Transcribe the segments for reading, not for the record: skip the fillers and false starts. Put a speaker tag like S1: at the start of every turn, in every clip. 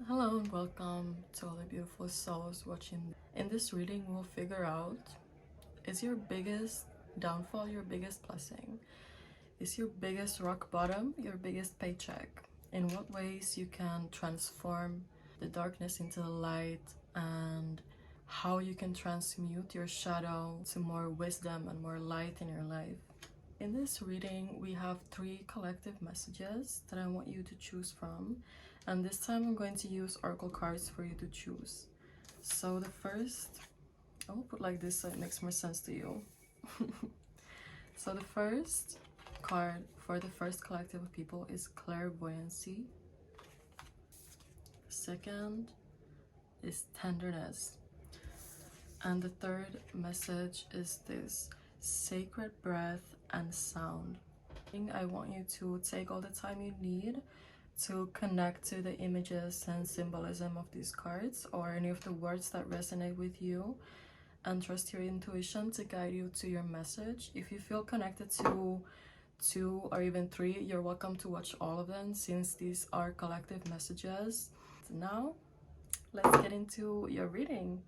S1: Hello and welcome to all the beautiful souls watching. In this reading, we'll figure out, is your biggest downfall your biggest blessing? Is your biggest rock bottom your biggest paycheck? In what ways you can transform the darkness into the light, and how you can transmute your shadow to more wisdom and more light in your life. In this reading, we have 3 collective messages that I want you to choose from. And this time I'm going to use oracle cards for you to choose. So the first, I will put like this so it makes more sense to you. So the first card for the first collective of people is clairvoyancy. The second is tenderness. And the third message is this: sacred breath and sound. I want you to take all the time you need to connect to the images and symbolism of these cards, or any of the words that resonate with you, and trust your intuition to guide you to your message. If you feel connected to 2 or even 3, you're welcome to watch all of them, since these are collective messages. So now let's get into your reading.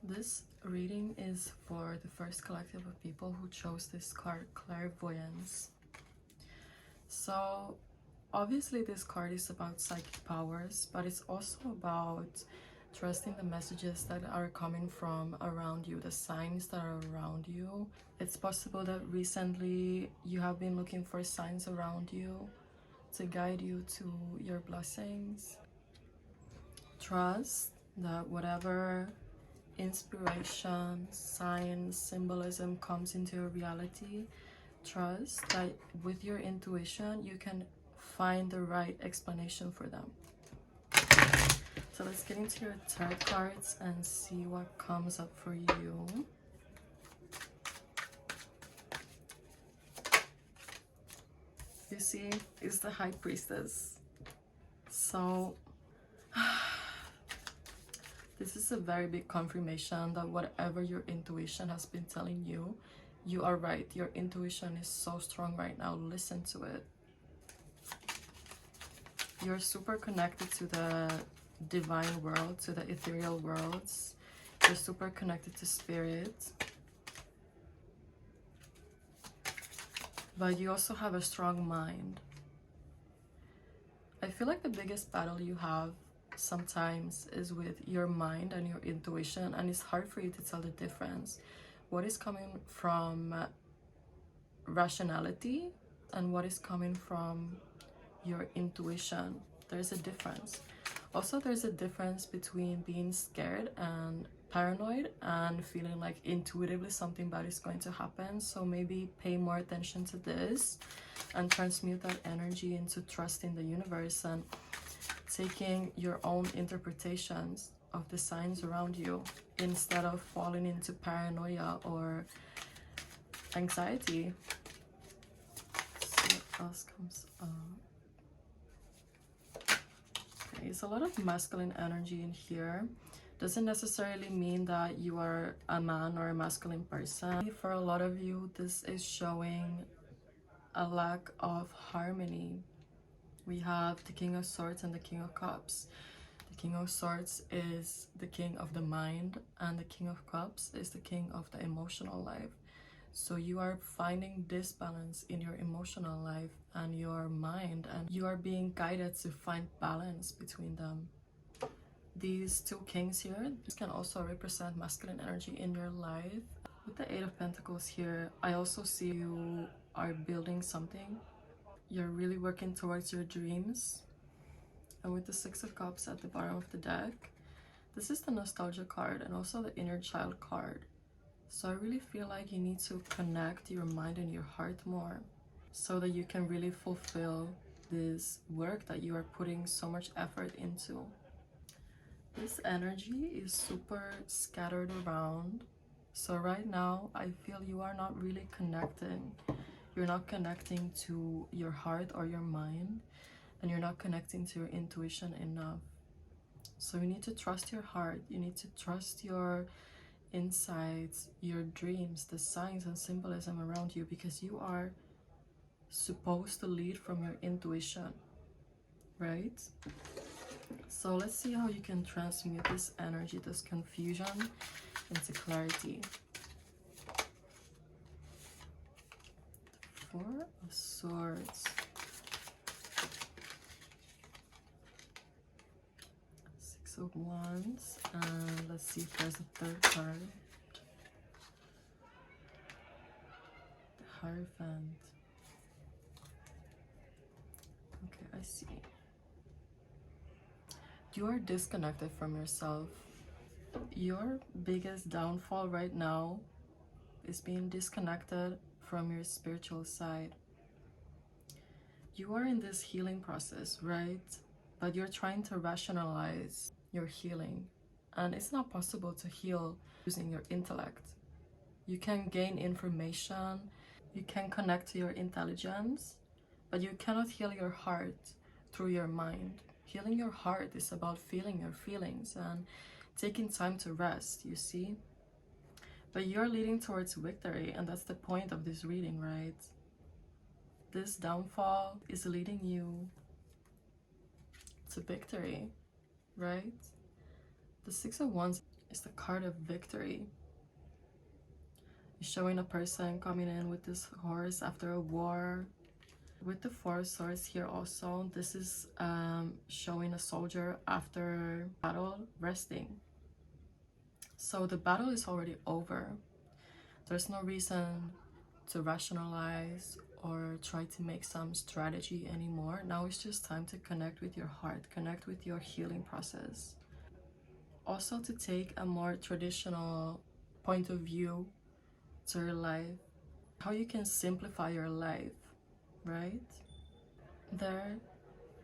S1: This reading is for the first collective of people who chose this card, clairvoyance. So obviously this card is about psychic powers, but it's also about trusting the messages that are coming from around you, the signs that are around you. It's possible that recently you have been looking for signs around you to guide you to your blessings. Trust that whatever inspiration, signs, symbolism comes into your reality, trust that with your intuition you can find the right explanation for them. So let's get into your tarot cards and see what comes up for you. You see, it's the High Priestess. So this is a very big confirmation that whatever your intuition has been telling you, you are right. Your intuition is so strong right now. Listen to it. You're super connected to the divine world, to the ethereal worlds. You're super connected to spirit. But you also have a strong mind. I feel like the biggest battle you have sometimes is with your mind and your intuition, and it's hard for you to tell the difference. What is coming from rationality and what is coming from your intuition. There's a difference. Also, there's a difference between being scared and paranoid and feeling like intuitively something bad is going to happen. So maybe pay more attention to this and transmute that energy into trusting the universe and taking your own interpretations of the signs around you instead of falling into paranoia or anxiety. So what else comes up? There's a lot of masculine energy in here. Doesn't necessarily mean that you are a man or a masculine person. For a lot of you, this is showing a lack of harmony. We have the King of Swords and the King of Cups. The King of Swords is the king of the mind, and the King of Cups is the king of the emotional life. So you are finding disbalance in your emotional life and your mind, and you are being guided to find balance between them. These 2 kings here, this can also represent masculine energy in your life. With the 8 of Pentacles here, I also see you are building something. You're really working towards your dreams. And with the 6 of Cups at the bottom of the deck, this is the nostalgia card and also the inner child card. So I really feel like you need to connect your mind and your heart more so that you can really fulfill this work that you are putting so much effort into. This energy is super scattered around. So right now, I feel you are not really connecting. You're not connecting to your heart or your mind, and you're not connecting to your intuition enough. So you need to trust your heart. You need to trust your insights, your dreams, the signs and symbolism around you, because you are supposed to lead from your intuition, right? So let's see how you can transmute this energy, this confusion, into clarity. Four of Swords. Six of Wands. And let's see if there's a third card. The Hierophant. Okay, I see. You are disconnected from yourself. Your biggest downfall right now is being disconnected from your spiritual side. You are in this healing process, right? But you're trying to rationalize your healing. And it's not possible to heal using your intellect. You can gain information, you can connect to your intelligence, but you cannot heal your heart through your mind. Healing your heart is about feeling your feelings and taking time to rest, you see? But you're leading towards victory, and that's the point of this reading, right? This downfall is leading you to victory, right? The Six of Wands is the card of victory. It's showing a person coming in with this horse after a war. With the Four of Swords here also, this is showing a soldier after battle resting. So the battle is already over. There's no reason to rationalize or try to make some strategy anymore. Now it's just time to connect with your heart, connect with your healing process. Also to take a more traditional point of view to your life, how you can simplify your life, right? There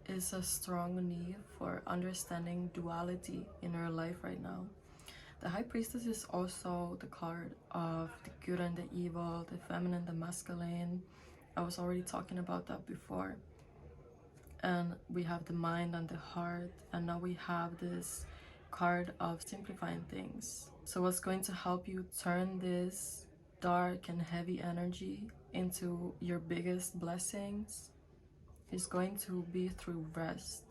S1: is a strong need for understanding duality in your life right now. The High Priestess is also the card of the good and the evil, the feminine, the masculine. I was already talking about that before. And we have the mind and the heart, and now we have this card of simplifying things. So what's going to help you turn this dark and heavy energy into your biggest blessings is going to be through rest,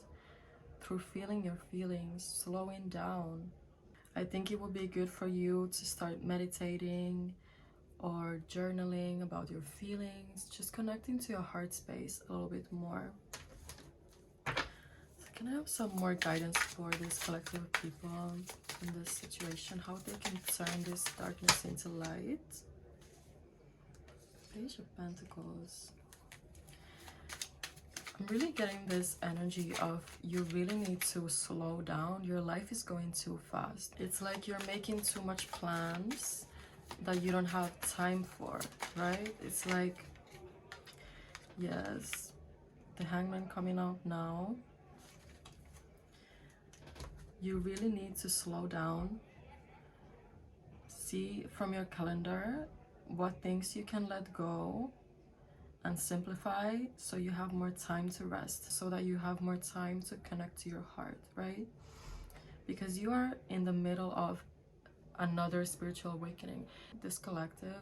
S1: through feeling your feelings, slowing down. I think it would be good for you to start meditating or journaling about your feelings, just connecting to your heart space a little bit more. So can I have some more guidance for this collective of people in this situation, how they can turn this darkness into light? Page of Pentacles. I'm really getting this energy of you really need to slow down. Your life is going too fast. It's like you're making too much plans that you don't have time for, right? It's like, yes, the Hangman coming out now. You really need to slow down. See from your calendar what things you can let go and simplify, so you have more time to rest, so that you have more time to connect to your heart, right? Because you are in the middle of another spiritual awakening. This collective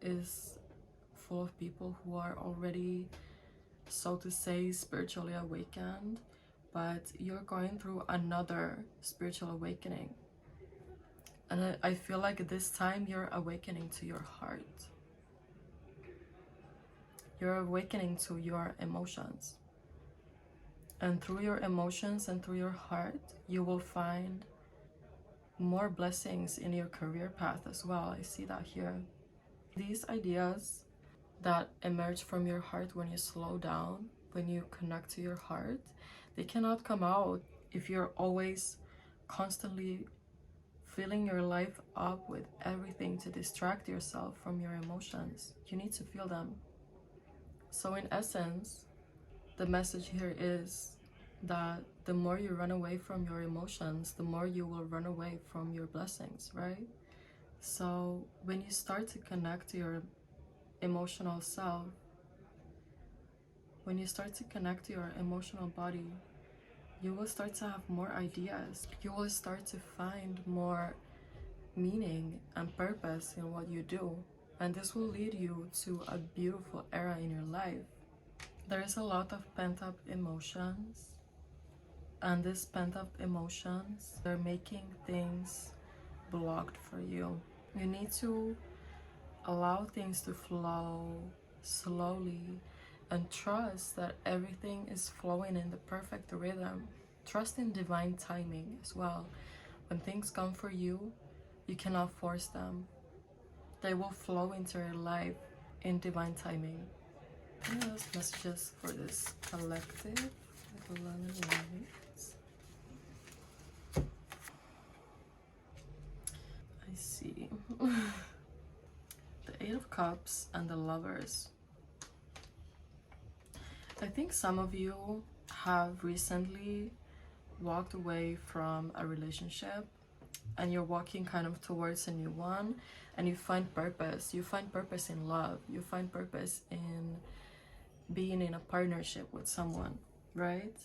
S1: is full of people who are already, so to say, spiritually awakened, but you're going through another spiritual awakening. And I feel like this time you're awakening to your heart. You're awakening to your emotions. And through your emotions and through your heart, you will find more blessings in your career path as well. I see that here. These ideas that emerge from your heart when you slow down, when you connect to your heart, they cannot come out if you're always constantly filling your life up with everything to distract yourself from your emotions. You need to feel them. So in essence, the message here is that the more you run away from your emotions, the more you will run away from your blessings, right? So when you start to connect to your emotional self, when you start to connect to your emotional body, you will start to have more ideas. You will start to find more meaning and purpose in what you do. And this will lead you to a beautiful era in your life. There is a lot of pent-up emotions. And these pent-up emotions, they're making things blocked for you. You need to allow things to flow slowly and trust that everything is flowing in the perfect rhythm. Trust in divine timing as well. When things come for you, you cannot force them. They will flow into your life in divine timing. Any else messages for this collective? Like 11 lights. I see. The Eight of Cups and the Lovers. I think some of you have recently walked away from a relationship and you're walking kind of towards a new one, and you find purpose. You find purpose in love. You find purpose in being in a partnership with someone, right?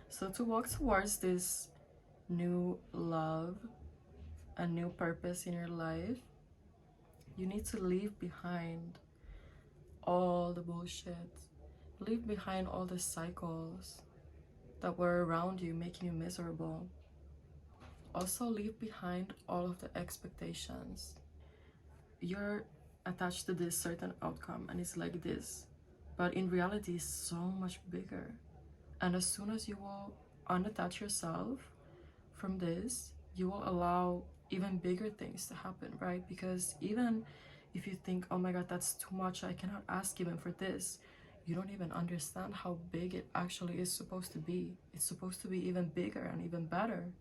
S1: So to walk towards this new love, a new purpose in your life, you need to leave behind all the bullshit. Leave behind all the cycles that were around you making you miserable. Also leave behind all of the expectations. You're attached to this certain outcome and it's like this, but in reality it's so much bigger. And as soon as you will unattach yourself from this, you will allow even bigger things to happen, right? Because even if you think, oh my god, that's too much, I cannot ask even for this, you don't even understand how big it actually is supposed to be. It's supposed to be even bigger and even better.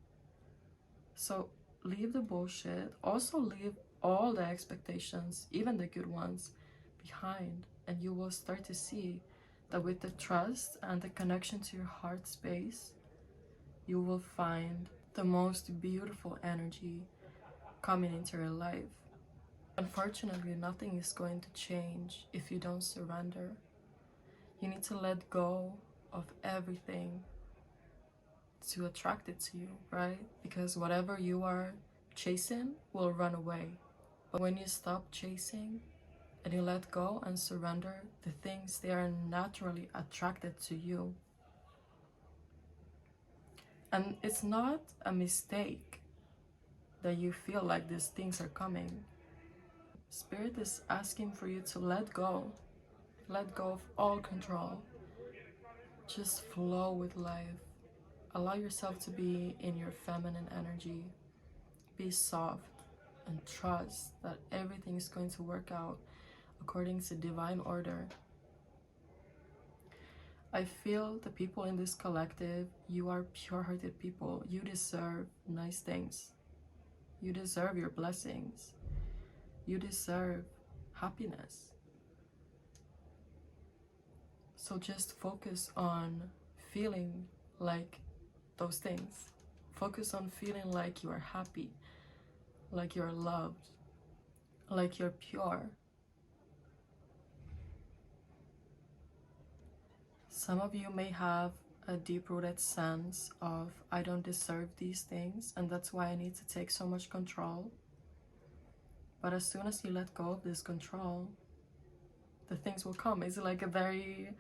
S1: So leave the bullshit. Also leave all the expectations, even the good ones, behind, and you will start to see that with the trust and the connection to your heart space, you will find the most beautiful energy coming into your life. Unfortunately, nothing is going to change if you don't surrender. You need to let go of everything to attract it to you, right? Because whatever you are chasing will run away. But when you stop chasing and you let go and surrender, the things, they are naturally attracted to you. And it's not a mistake that you feel like these things are coming. Spirit is asking for you to let go. Let go of all control. Just flow with life. Allow yourself to be in your feminine energy. Be soft and trust that everything is going to work out according to divine order. I feel the people in this collective, you are pure-hearted people. You deserve nice things. You deserve your blessings. You deserve happiness. So just focus on feeling like those things. Focus on feeling like you are happy, like you're loved, like you're pure. Some of you may have a deep-rooted sense of, I don't deserve these things, and that's why I need to take so much control. But as soon as you let go of this control, the things will come. It's like a very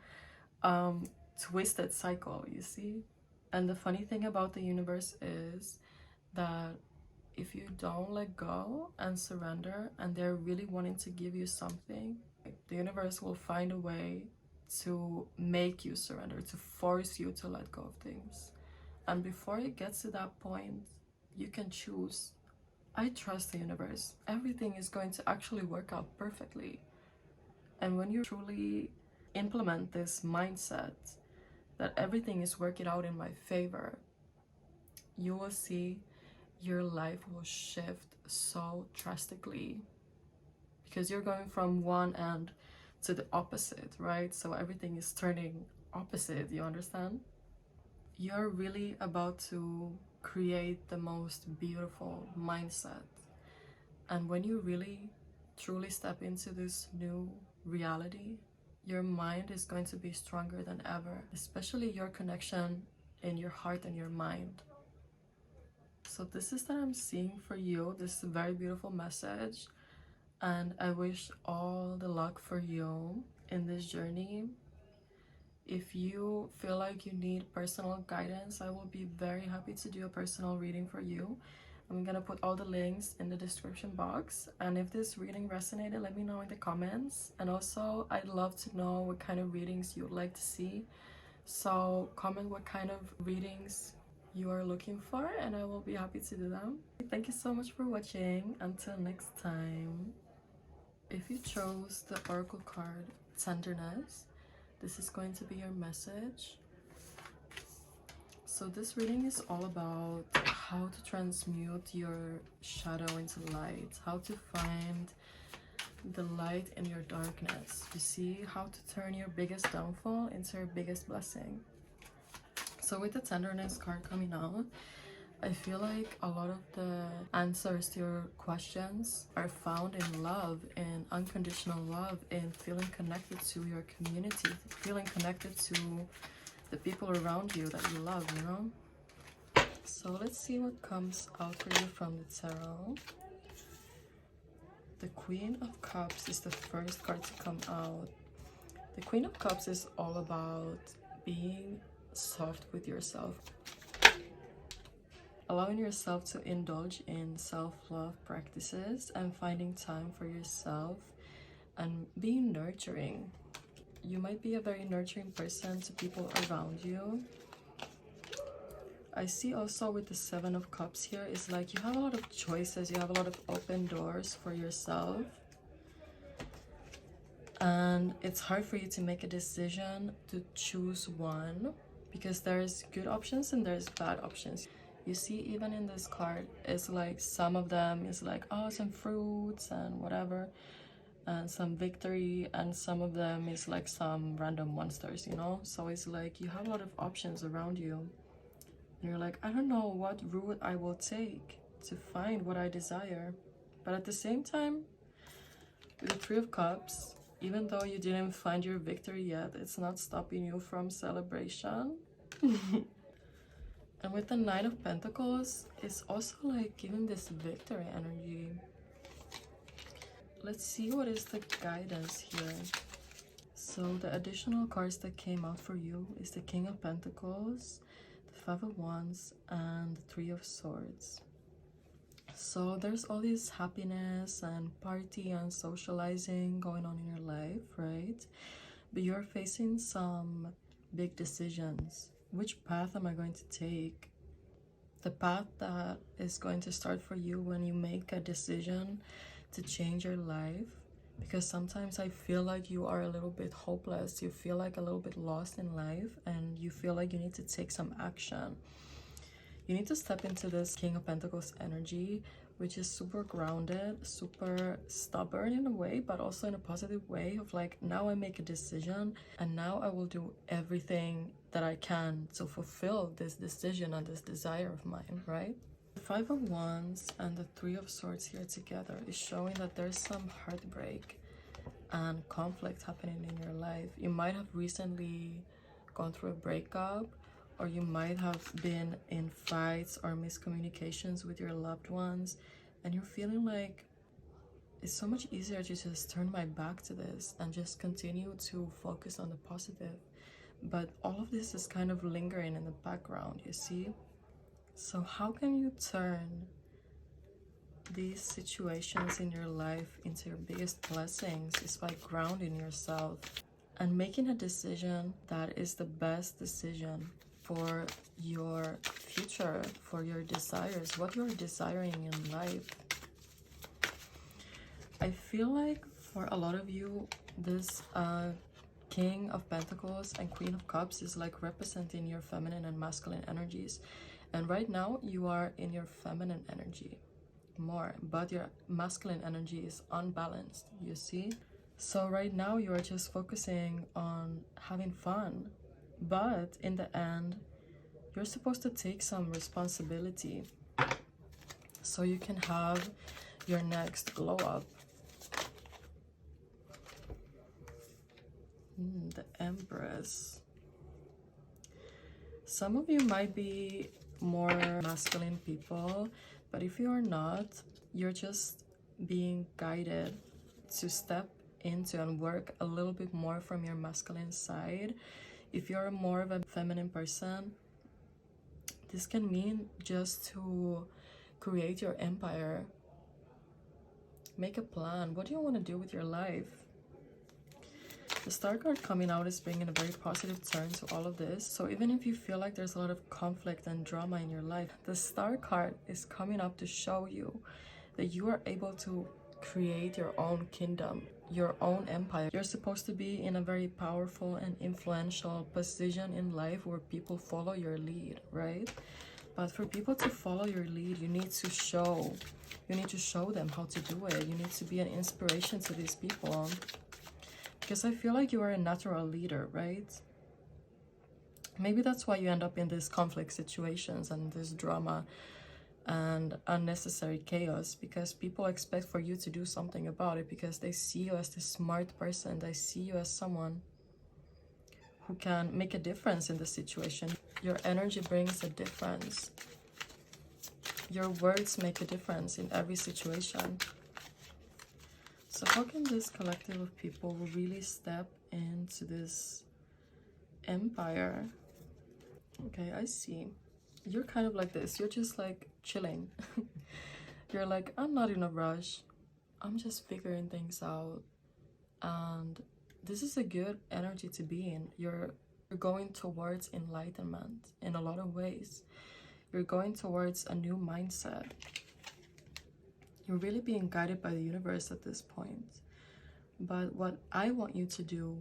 S1: twisted cycle, you see? And the funny thing about the universe is that if you don't let go and surrender, and they're really wanting to give you something, the universe will find a way to make you surrender, to force you to let go of things. And before it gets to that point, you can choose. I trust the universe. Everything is going to actually work out perfectly. And when you truly implement this mindset that everything is working out in my favor, you will see your life will shift so drastically, because you're going from one end to the opposite, right? So everything is turning opposite, you understand? You're really about to create the most beautiful mindset. And when you really truly step into this new reality, your mind is going to be stronger than ever, especially your connection in your heart and your mind. So this is that I'm seeing for you. This is a very beautiful message, and I wish all the luck for you in this journey. If you feel like you need personal guidance, I will be very happy to do a personal reading for you. I'm gonna put all the links in the description box, and if this reading resonated, let me know in the comments. And also, I'd love to know what kind of readings you'd like to see, so comment what kind of readings you are looking for and I will be happy to do them. Thank you so much for watching. Until next time. If you chose the oracle card tenderness, this is going to be your message. So this reading is all about how to transmute your shadow into light, how to find the light in your darkness. You see, how to turn your biggest downfall into your biggest blessing. So with the tenderness card coming out, I feel like a lot of the answers to your questions are found in love, in unconditional love, in feeling connected to your community, feeling connected to the people around you that you love, you know? So let's see what comes out for you from the tarot. The Queen of Cups is the first card to come out. The Queen of Cups is all about being soft with yourself, allowing yourself to indulge in self-love practices and finding time for yourself and being nurturing. You might be a very nurturing person to people around you. I see also with the Seven of Cups here is like you have a lot of choices, you have a lot of open doors for yourself, and it's hard for you to make a decision to choose one because there's good options and there's bad options. You see, even in this card, it's like some of them is like, oh, some fruits and whatever, and some victory, and some of them is like some random monsters, you know? So it's like you have a lot of options around you. And you're like, I don't know what route I will take to find what I desire. But at the same time, with the Three of Cups, even though you didn't find your victory yet, it's not stopping you from celebration. And with the Nine of Pentacles, it's also like giving this victory energy. Let's see what is the guidance here. So the additional cards that came out for you is the King of Pentacles, the Five of Wands, and the Three of Swords. So there's all this happiness and party and socializing going on in your life, right? But you're facing some big decisions. Which path am I going to take? The path that is going to start for you when you make a decision to change your life. Because sometimes I feel like you are a little bit hopeless. You feel like a little bit lost in life and you feel like you need to take some action. You need to step into this King of Pentacles energy, which is super grounded, super stubborn in a way, but also in a positive way of like, now I make a decision and now I will do everything that I can to fulfill this decision and this desire of mine, right? The Five of Wands and the Three of Swords here together is showing that there's some heartbreak and conflict happening in your life. You might have recently gone through a breakup, or you might have been in fights or miscommunications with your loved ones, and you're feeling like it's so much easier to just turn my back to this and just continue to focus on the positive. But all of this is kind of lingering in the background, you see? So how can you turn these situations in your life into your biggest blessings? Is by grounding yourself and making a decision that is the best decision for your future, for your desires, what you're desiring in life. I feel like for a lot of you, this King of Pentacles and Queen of Cups is like representing your feminine and masculine energies. And right now you are in your feminine energy more, but your masculine energy is unbalanced, you see? So right now you are just focusing on having fun, but in the end you're supposed to take some responsibility so you can have your next glow up. The Empress. Some of you might be more masculine people, but if you are not, you're just being guided to step into and work a little bit more from your masculine side. If you're more of a feminine person, this can mean just to create your empire. Make a plan. What do you want to do with your life? The Star card coming out is bringing a very positive turn to all of this. So even if you feel like there's a lot of conflict and drama in your life, the Star card is coming up to show you that you are able to create your own kingdom, your own empire. You're supposed to be in a very powerful and influential position in life where people follow your lead, right? But for people to follow your lead, you need to show them how to do it. You need to be an inspiration to these people. Because I feel like you are a natural leader, right? Maybe that's why you end up in these conflict situations and this drama and unnecessary chaos, because people expect for you to do something about it, because they see you as the smart person. They see you as someone who can make a difference in the situation. Your energy brings a difference. Your words make a difference in every situation. So how can this collective of people really step into this empire? Okay, I see. You're kind of like this. You're just like chilling. You're like, I'm not in a rush. I'm just figuring things out. And this is a good energy to be in. You're going towards enlightenment in a lot of ways. You're going towards a new mindset. You're really being guided by the universe at this point. But what I want you to do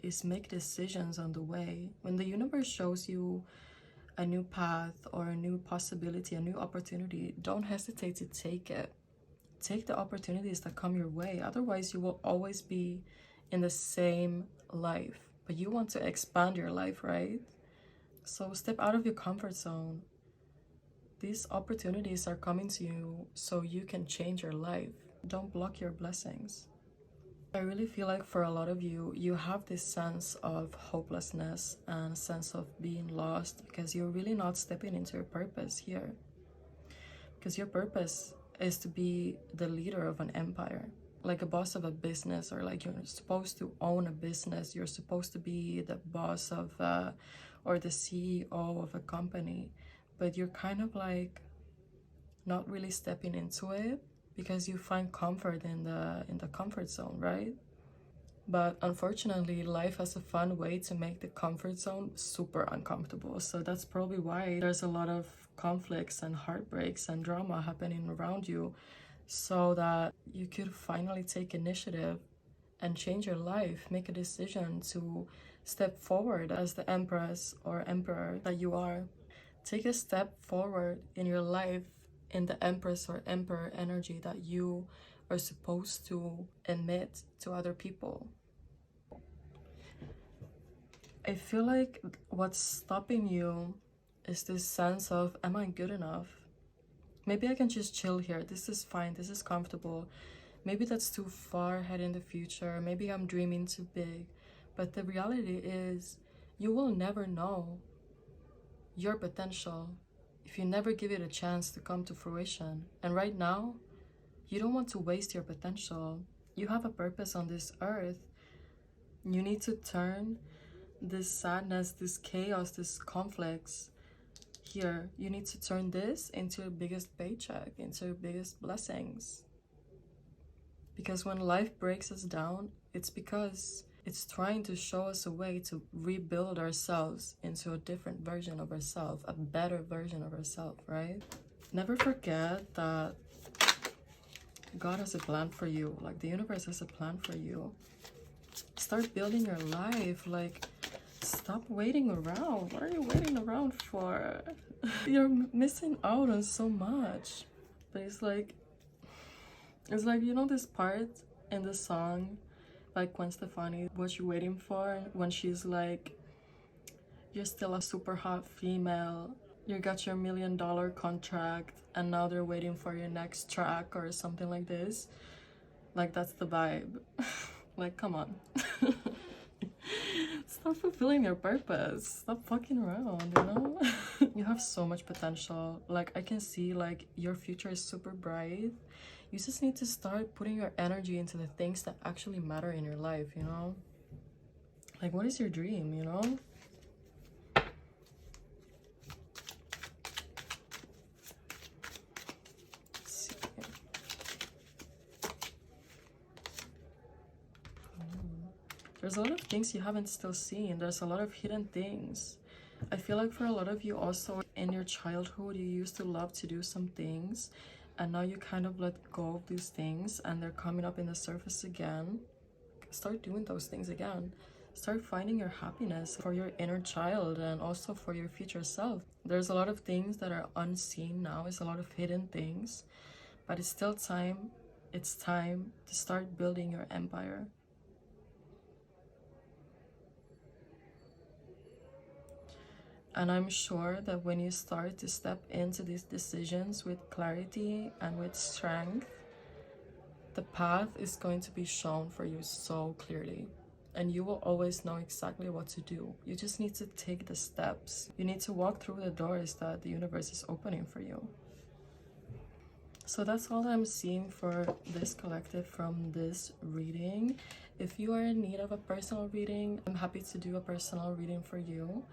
S1: is make decisions on the way. When the universe shows you a new path or a new possibility, a new opportunity, don't hesitate to take it. Take the opportunities that come your way. Otherwise, you will always be in the same life. But you want to expand your life, right? So step out of your comfort zone. These opportunities are coming to you so you can change your life. Don't block your blessings. I really feel like for a lot of you, you have this sense of hopelessness and a sense of being lost because you're really not stepping into your purpose here. Because your purpose is to be the leader of an empire, like a boss of a business, or like you're supposed to own a business. You're supposed to be the boss of or the CEO of a company. But you're kind of like not really stepping into it because you find comfort in the comfort zone, right? But unfortunately, life has a fun way to make the comfort zone super uncomfortable. So that's probably why there's a lot of conflicts and heartbreaks and drama happening around you, so that you could finally take initiative and change your life, make a decision to step forward as the empress or emperor that you are. Take a step forward in your life in the empress or emperor energy that you are supposed to emit to other people. I feel like what's stopping you is this sense of, am I good enough? Maybe I can just chill here. This is fine. This is comfortable. Maybe that's too far ahead in the future. Maybe I'm dreaming too big. But the reality is, you will never know your potential if you never give it a chance to come to fruition. And right now, you don't want to waste your potential. You have a purpose on this earth. You need to turn this sadness, this chaos, this conflicts here. You need to turn this into your biggest paycheck, into your biggest blessings. Because when life breaks us down, it's because it's trying to show us a way to rebuild ourselves into a different version of ourselves, a better version of ourselves, right? Never forget that God has a plan for you. Like, the universe has a plan for you. Start building your life. Like, stop waiting around. What are you waiting around for? You're missing out on so much. But it's like, you know this part in the song, like Gwen Stefani, what you waiting for? When she's like, you're still a super hot female, you got your $1 million contract, and now they're waiting for your next track or something like this. Like, that's the vibe. Like, come on. Stop fulfilling your purpose. Stop fucking around, you know? You have so much potential. Like, I can see, like, your future is super bright. You just need to start putting your energy into the things that actually matter in your life, you know? Like, what is your dream, you know? Let's see. There's a lot of things you haven't still seen. There's a lot of hidden things. I feel like for a lot of you also, in your childhood, you used to love to do some things, and now you kind of let go of these things and they're coming up in the surface again. Start doing those things again. Start finding your happiness for your inner child and also for your future self. There's a lot of things that are unseen now. It's a lot of hidden things, but it's still time. It's time to start building your empire. And I'm sure that when you start to step into these decisions with clarity and with strength, the path is going to be shown for you so clearly. And you will always know exactly what to do. You just need to take the steps. You need to walk through the doors that the universe is opening for you. So that's all I'm seeing for this collective from this reading. If you are in need of a personal reading, I'm happy to do a personal reading for you.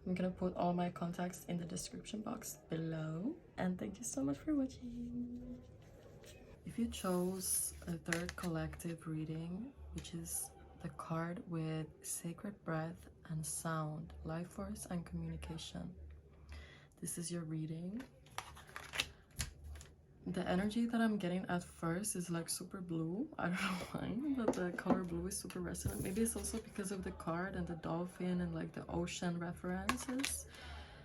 S1: I'm gonna put all my contacts in the description box below. And thank you so much for watching. If you chose a third collective reading, which is the card with sacred breath and sound, life force and communication, this is your reading. The energy that I'm getting at first is like super blue. I don't know why, but the color blue is super resonant. Maybe it's also because of the card and the dolphin and like the ocean references.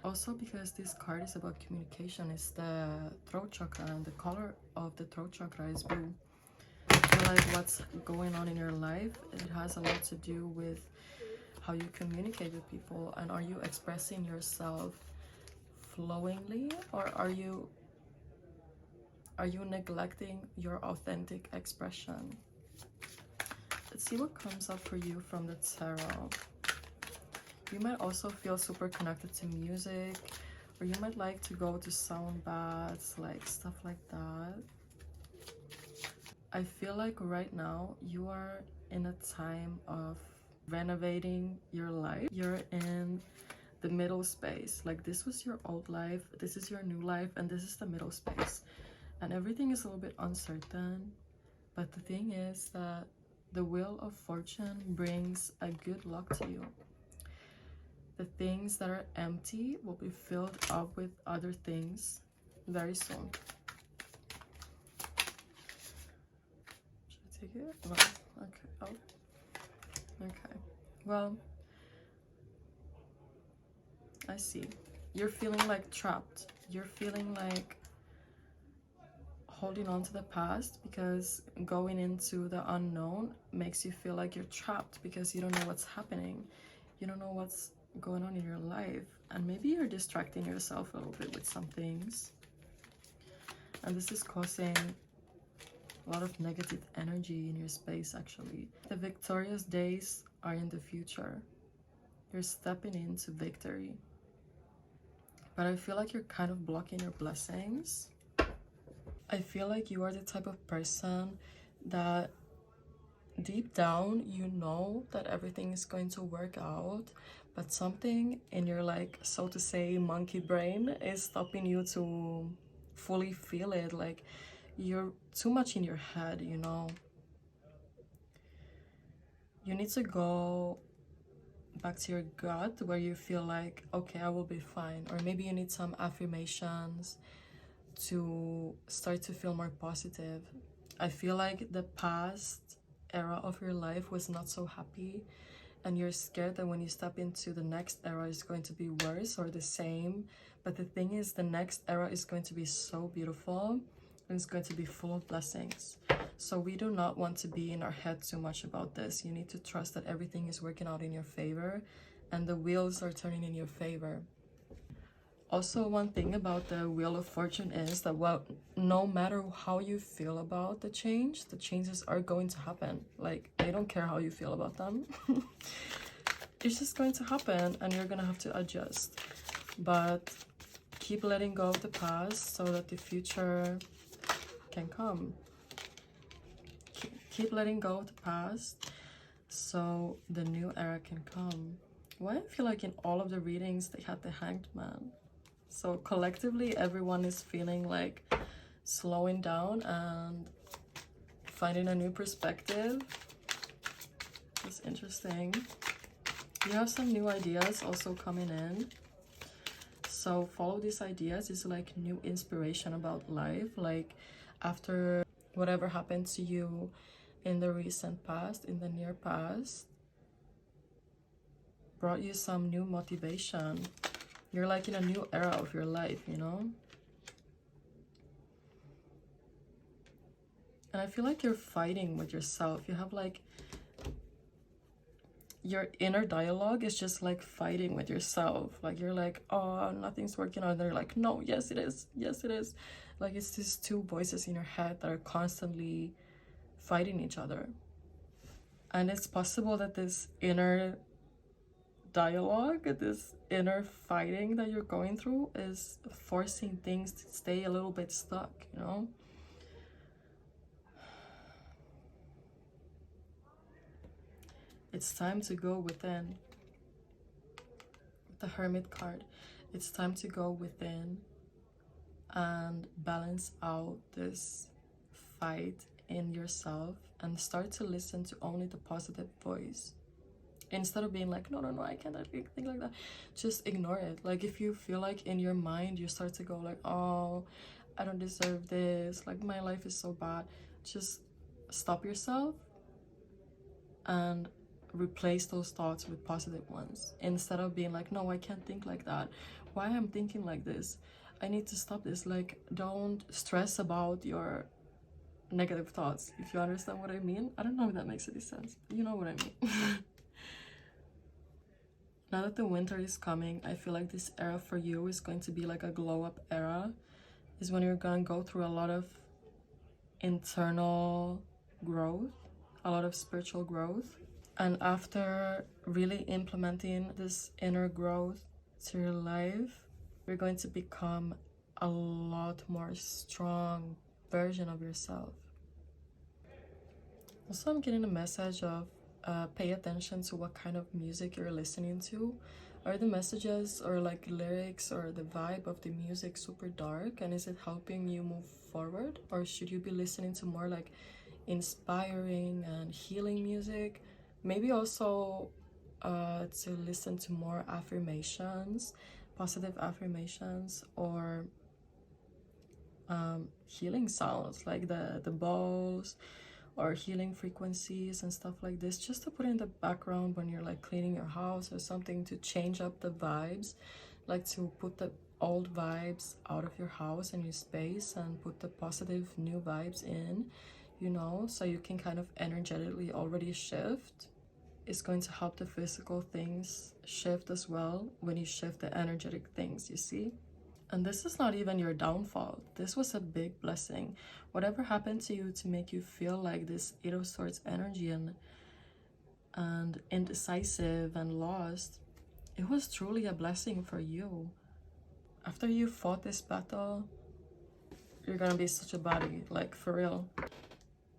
S1: Also because this card is about communication. It's the throat chakra, and the color of the throat chakra is blue. I feel like what's going on in your life, it has a lot to do with how you communicate with people, and are you expressing yourself flowingly, or are you neglecting your authentic expression? Let's see what comes up for you from the tarot. You might also feel super connected to music, or you might like to go to sound baths, like stuff like that. I feel like right now you are in a time of renovating your life. You're in the middle space. Like, this was your old life, this is your new life, and this is the middle space. And everything is a little bit uncertain, but the thing is that the wheel of fortune brings a good luck to you. The things that are empty will be filled up with other things very soon. Should I take it? No. Okay. Oh. Okay. Well, I see. You're feeling like trapped. You're feeling like holding on to the past, because going into the unknown makes you feel like you're trapped because you don't know what's happening. You don't know what's going on in your life, and maybe you're distracting yourself a little bit with some things, and this is causing a lot of negative energy in your space. Actually, the victorious days are in the future. You're stepping into victory, but I feel like you're kind of blocking your blessings. I feel like you are the type of person that deep down you know that everything is going to work out, but something in your, like, so to say, monkey brain is stopping you to fully feel it. Like, you're too much in your head, you know. You need to go back to your gut where you feel like, okay, I will be fine. Or maybe you need some affirmations to start to feel more positive. I feel like the past era of your life was not so happy, and you're scared that when you step into the next era is going to be worse or the same. But the thing is, the next era is going to be so beautiful, and it's going to be full of blessings. So we do not want to be in our head too much about this. You need to trust that everything is working out in your favor, and the wheels are turning in your favor. Also, one thing about the Wheel of Fortune is that, well, no matter how you feel about the changes are going to happen. Like, they don't care how you feel about them. It's just going to happen, and you're gonna have to adjust. But keep letting go of the past so that the future can come. Keep letting go of the past so the new era can come. Why I feel like in all of the readings they had the Hanged Man. So collectively everyone is feeling like slowing down and finding a new perspective. It's interesting. You have some new ideas also coming in. So follow these ideas. It's like new inspiration about life. Like after whatever happened to you in the recent past, in the near past, brought you some new motivation. You're like in a new era of your life, you know? And I feel like you're fighting with yourself. You have like your inner dialogue is just like fighting with yourself. Like you're like, oh, nothing's working out. And they're like, no, yes it is, yes it is. Like it's these two voices in your head that are constantly fighting each other. And it's possible that this inner dialogue, this inner fighting that you're going through is forcing things to stay a little bit stuck, you know? It's time to go within. The Hermit card. It's time to go within and balance out this fight in yourself and start to listen to only the positive voice. Instead of being like, no, no, no, I can't think like that. Just ignore it. Like if you feel like in your mind you start to go like, oh, I don't deserve this. Like my life is so bad. Just stop yourself and replace those thoughts with positive ones. Instead of being like, no, I can't think like that. Why I'm thinking like this? I need to stop this. Like don't stress about your negative thoughts, if you understand what I mean. I don't know if that makes any sense. You know what I mean. Now that the winter is coming, I feel like this era for you is going to be like a glow up era. Is when you're gonna go through a lot of internal growth, a lot of spiritual growth. And after really implementing this inner growth to your life, you're going to become a lot more strong version of yourself. Also, I'm getting a message of pay attention to what kind of music you're listening to. Are the messages or like lyrics or the vibe of the music super dark, and is it helping you move forward? Or should you be listening to more like inspiring and healing music? Maybe also to listen to more affirmations, positive affirmations, or healing sounds like the balls or healing frequencies and stuff like this, just to put in the background when you're like cleaning your house or something, to change up the vibes, like to put the old vibes out of your house and your space and put the positive new vibes in, you know, so you can kind of energetically already shift. It's going to help the physical things shift as well when you shift the energetic things, you see. And this is not even your downfall. This was a big blessing. Whatever happened to you to make you feel like this Eight of Swords energy and indecisive and lost, it was truly a blessing for you. After you fought this battle, you're gonna be such a body, like for real.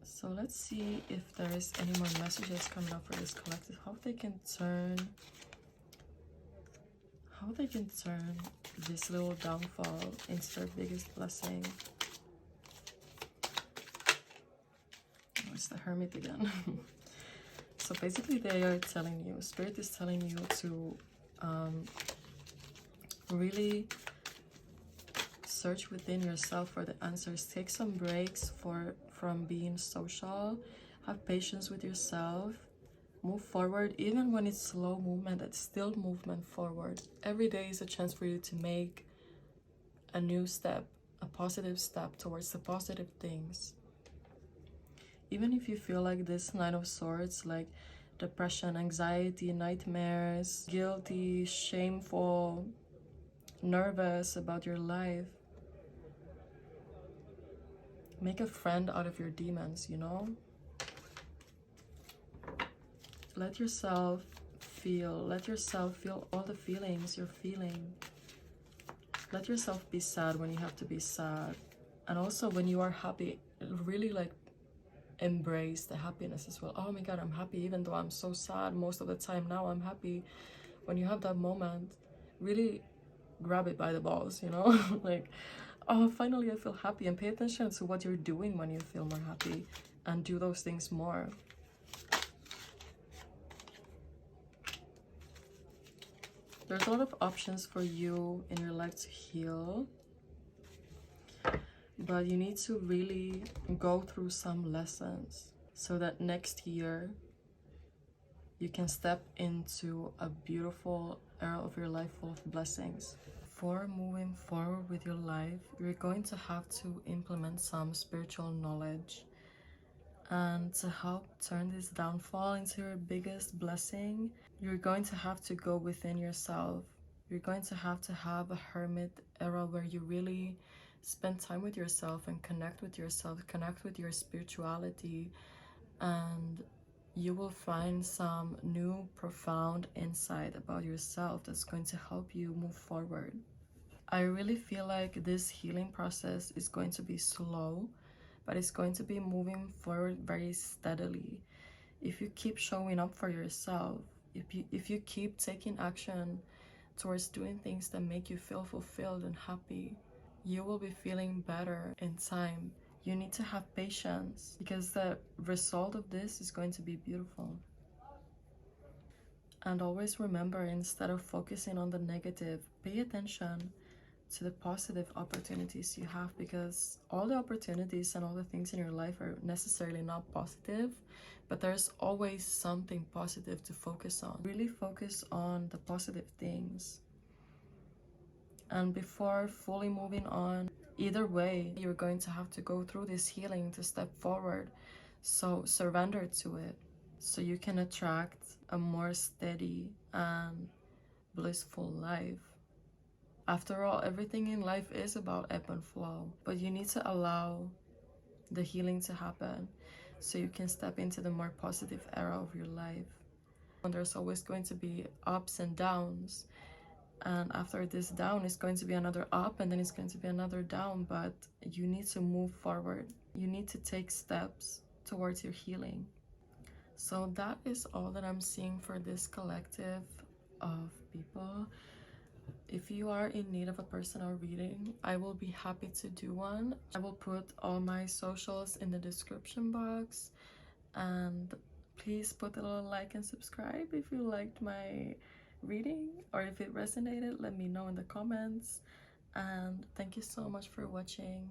S1: So let's see if there is any more messages coming up for this collective. How they can turn this little downfall into their biggest blessing. Oh, it's the Hermit again. So basically they are telling you, Spirit is telling you to really search within yourself for the answers. Take some breaks from being social. Have patience with yourself. Move forward. Even when it's slow movement, it's still movement forward. Every day is a chance for you to make a new step, a positive step towards the positive things. Even if you feel like this Nine of Swords, like depression, anxiety, nightmares, guilty, shameful, nervous about your life, make a friend out of your demons, you know? Let yourself feel all the feelings you're feeling. Let yourself be sad when you have to be sad. And also when you are happy, really like embrace the happiness as well. Oh my god, I'm happy even though I'm so sad most of the time. Now I'm happy. When you have that moment, really grab it by the balls, you know. Like, oh, finally I feel happy, and pay attention to what you're doing when you feel more happy and do those things more. There's a lot of options for you in your life to heal, but you need to really go through some lessons so that next year you can step into a beautiful era of your life full of blessings. For moving forward with your life, you're going to have to implement some spiritual knowledge, and to help turn this downfall into your biggest blessing, you're going to have to go within yourself. You're going to have a hermit era where you really spend time with yourself and connect with yourself, connect with your spirituality, and you will find some new profound insight about yourself that's going to help you move forward. I really feel like this healing process is going to be slow, but it's going to be moving forward very steadily. If you keep showing up for yourself, if you keep taking action towards doing things that make you feel fulfilled and happy, you will be feeling better in time. You need to have patience because the result of this is going to be beautiful. And always remember, instead of focusing on the negative, pay attention to the positive opportunities you have, because all the opportunities and all the things in your life are necessarily not positive, but there's always something positive to focus on. Really focus on the positive things. And before fully moving on, either way, you're going to have to go through this healing to step forward. So surrender to it so you can attract a more steady and blissful life. After all, everything in life is about ebb and flow, but you need to allow the healing to happen so you can step into the more positive era of your life. And there's always going to be ups and downs, and after this down is going to be another up, and then it's going to be another down, but you need to move forward. You need to take steps towards your healing. So that is all that I'm seeing for this collective of people. If you are in need of a personal reading, I will be happy to do one. I will put all my socials in the description box, and please put a little like and subscribe if you liked my reading, or if it resonated, let me know in the comments. And thank you so much for watching.